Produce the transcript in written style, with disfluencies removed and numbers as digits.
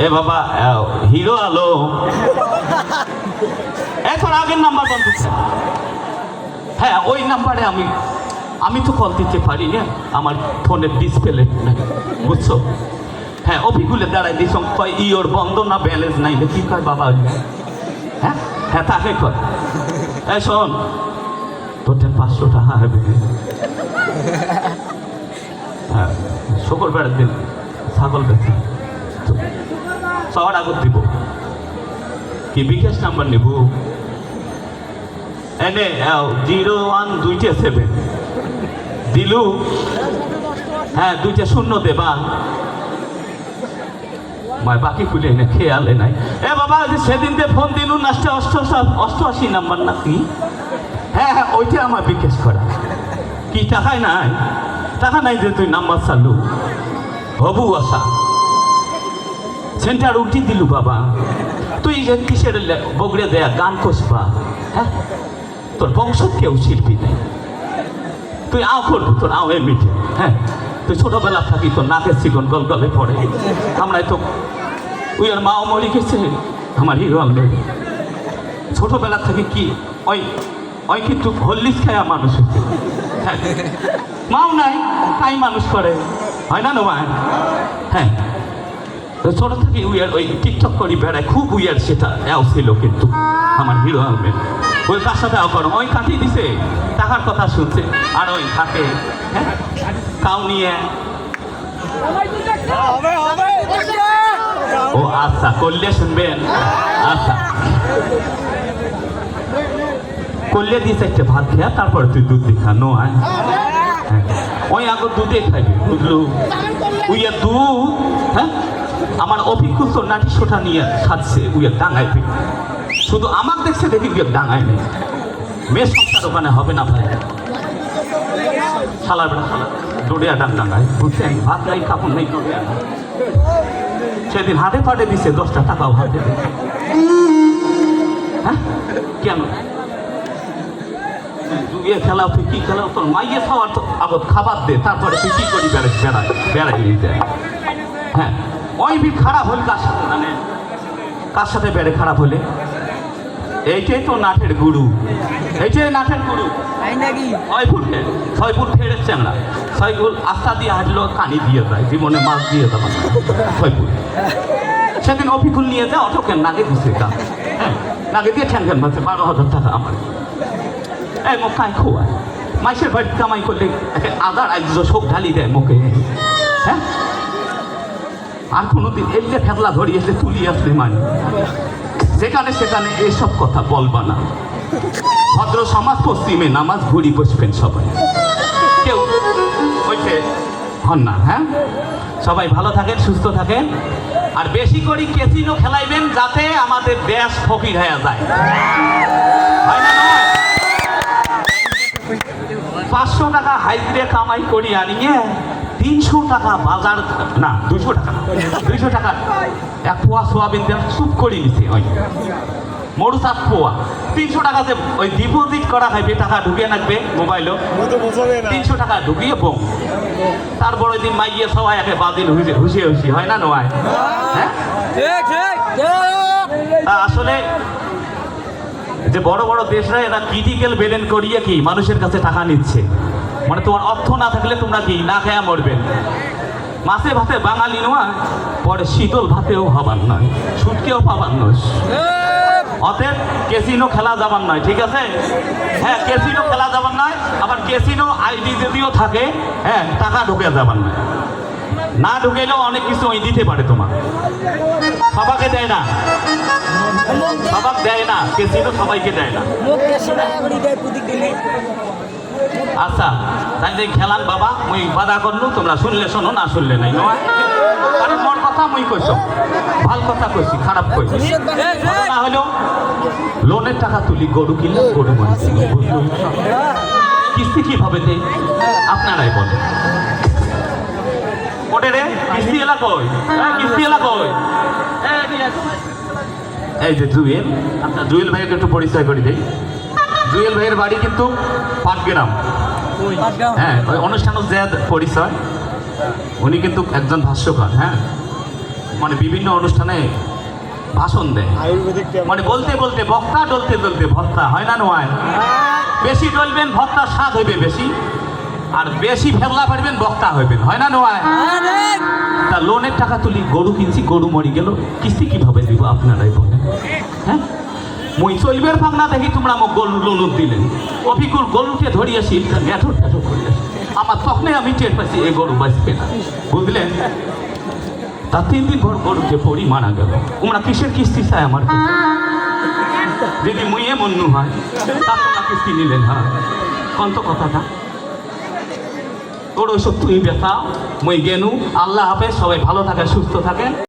এ বাবা হিরো আলো এখন আগের নাম্বার বন্ধ। হ্যাঁ ওই নাম্বারে আমি তো কল দিতে পারি না, আমার ফোনের ডিসপ্লে নাই, বুঝছো? হ্যাঁ অফিসগুলো দাঁড়াই দিস কয় ইওর বন্ধ না ব্যালেন্স নাই, কি কয় বাবা? হ্যাঁ হ্যাঁ তাকে কয় এই শোন তোর 500 টাকা হবে। হ্যাঁ শুক্র বেড়ার দিন ছাগল বেচে সবার আগত দিব, কি বিকাশ নাম্বার নিব? এনে 01227 দিলু। হ্যাঁ 2টা শূন্য দেবা, বাকি খুলে এনে খেয়ালে নাই। এ বাবা সেদিন যে ফোন দিলু না 88 নাম্বার নাকি? হ্যাঁ হ্যাঁ ওইটা আমার বিকাশ করা। কি টাকায় নাই? টাকা নাই যে তুই নাম্বার চালু হবু আসা সেন্টার উল্টি দিলু বাবা। তুই যে কিসের বগড়ে দেয়া গান কষবা? হ্যাঁ তোর বংশ কেউ শিল্পী নেই, তুই আও করবি, তোর আও এমনিতে। হ্যাঁ তুই ছোটবেলা থাকি তোর নাকের চিকন গল গলে পড়ে। আমরা তো ওই আর মাও মরি গেছে আমার হিরো আলমের। ছোটবেলা থেকে কি ওই কিন্তু হল্লিস খায়া মানুষ হচ্ছে। হ্যাঁ মাও নাই তাই মানুষ করে, হয় না নয়? হ্যাঁ ছোট থেকে উইয়ার ওই টিকটক করি বেড়ায়, খুব উইয়ার সেটা এও ছিল কিন্তু আমার হিরো আলমের। ওই কার সাথে করো ওই কাটিয়ে দিছে, টাকার কথা শুনছে আর ওই থাকে। হ্যাঁ কাউ নিয়ে ও আচ্ছা করলে শুনবেন। আচ্ছা করলে দিয়েছে একটা ভাত খেয়া, তারপরে তুই দুধ দেখা নো হয়। ওই আগর দুধে খাইবে বুঝলু? উইয়া দুধ। হ্যাঁ আমার অভিজ্ঞতা নাটি সোটা নিয়ে খাচ্ছে উইয়া ডাঙাইবে, শুধু আমার দেখছে দেখি উইয়া ডাঙায় নেই। মেয়ে সংসার ওখানে হবে না ভাই, সালা বেড়া সালা ডোডিয়া ডান ডাঙায়, বুঝছেন? ভাত নাই কাপড় নেই ডোডিয়া। সেদিন হাতে পাটে দিছে 10টা টাকাও হাতে। হ্যাঁ কেন ইয়ে খেলাও? তুই কি খেলাও? তোর মাইয়ে খাওয়ার তো আগত খাবার দে, তারপরে তুই কি করি বেড়াই যায়। হ্যাঁ ওই বি খারাপ হলে কার সাথে, মানে কার সাথে বেড়ে খারাপ হলে? এইটাই তো নাটের গুরু, এইটাই নাটের গুরু। 6 ফুট ফেরের চ্যাংড়া, 6 ফুট আস্থা দিয়ে হাঁটলো কানি দিয়ে যায়, জীবনে মাছ দিয়ে দেওয়া 6 ফুট। সেদিন অফিকুল নিয়ে যায় অটোকে নাগে দিছে, হ্যাঁ নাগে দিয়ে ঠ্যাং ঠ্যাং ভাবছে 12,000 টাকা আমার। এই মুখ কাই খোয়া মাইসের বাড়ি কামাই করলে আদার আইজ শোক ঢালি দেয় মুখে। হ্যাঁ আর কোনোদিন এলে ফেতলা ধরিয়ে এসে তুলি আসলে মানে যেখানে সেখানে এসব কথা বলবা না। ভদ্র সমাজ পশ্চিমে নামাজ ঘুরি বসবেন সবাই, কেউ ওইতে হন না। হ্যাঁ সবাই ভালো থাকেন, সুস্থ থাকেন, আর বেশি করে ক্যাসিনো খেলাইবেন যাতে আমাদের দেশ ফকির হয়ে যায়, হয় না? 500 টাকা হাইব্রে কামাই করি আনিয়ে 300 টাকা বাজার না 200 টাকা এক পোয়া সোয়াবিন দিয়ে চুপ করে নিছে। ওই মরু 7 পোয়া 300 টাকা যে ওই ডিপোজিট করা খাইবে, টাকা ঢুকিয়ে রাখবে মোবাইলও, 300 টাকা ঢুকিয়ে বম। তারপর ওই দিন মাইয়ে সবাই একে বাদিন হুসি হয় না নয়? হ্যাঁ আসলে যে বড় বড় দেশরা এরা ক্রিটিক্যাল বেলেন করিয়ে কি মানুষের কাছে টাকা নিচ্ছে, মানে তোমার অর্থ না থাকলে তোমরা কি না খেয়া মরবেন। মাছে ভাতে বাঙালি নয়, পরে শীতল ভাতেও হবার নয়, সুটকেও পাবার নয়। অতএব ক্যাসিনো খেলা যাবার নয়, ঠিক আছে? হ্যাঁ ক্যাসিনো খেলা যাবার নয়, আবার ক্যাসিনো আইডি যদিও থাকে, হ্যাঁ টাকা ঢুকে যাবার নয়। না ঢুকেলেও অনেক কিছু ওই দিতে পারে তোমার, সবাইকে দেয় না, সবাক দেয় না, ক্যাসিনো সবাইকে দেয় না। আচ্ছা তাইলে খেলান বাবা, মুই বাধা করলু, তোমরা শুনলে শোনো, না শুনলে নাই নয়। কারণ মোর কথা মুই কইছ, ভাল কথা কইছি, খারাপ কইছি না হলেও লোনের টাকা তুলি গরু কিনলাম, গরু মারছি, বুঝলো? কিস্তি কিভাবে দেয় আপনারাই বলেন। ওটে রে কিস্তি এলা কই, কিস্তি এলা কই? এই যে জুয়েল, আপনার জুয়েল ভাইকে একটু পরিচয় করে দেই। জুয়েল ভাইয়ের বাড়ি কিন্তু পাটগ্রাম। হ্যাঁ ওই অনুষ্ঠানও যে পরিচয় উনি কিন্তু একজন ভাষ্যকার, হ্যাঁ, মানে বিভিন্ন অনুষ্ঠানে ভাষণ দেয়, মানে বলতে বলতে বক্তা, ডলতে ডলতে ভক্তা, হয় না নয়? বেশি ডলবেন ভক্তার স্বাদ হইবে বেশি, আর বেশি ফেরলা পারবেন বক্তা হইবেন, হয় না নয়? তা লোনের টাকা তুলি গরু কিনছি, গরু মরি গেল, কিস্তি কিভাবে দিব আপনারাই বলেন? হ্যাঁ, মই চলবের ভাঙনা দেখি তোমরা মোক গরু লোন দিলেন, অবিকুল গরুকে ধরিয়েছি গ্যাঠর গ্যাঠর করিয়াছি, আমার তখনই আমি টের পাচ্ছি এই গরু বাঁচবে না, বুঝলেন? তা 3 দিন পর গরুকে পড়ি মারা গেল। তোমরা কিসের কিস্তি চাই আমার কাছে? যদি মুইয়ে মন্নু হয় তা তোমরা কিস্তি নিলেন? হ্যাঁ, কন্ত কথাটা তোর ওইসব তুই ব্যথা, মই গেনু। আল্লাহ হাফেজ, সবাই ভালো থাকেন, সুস্থ থাকেন।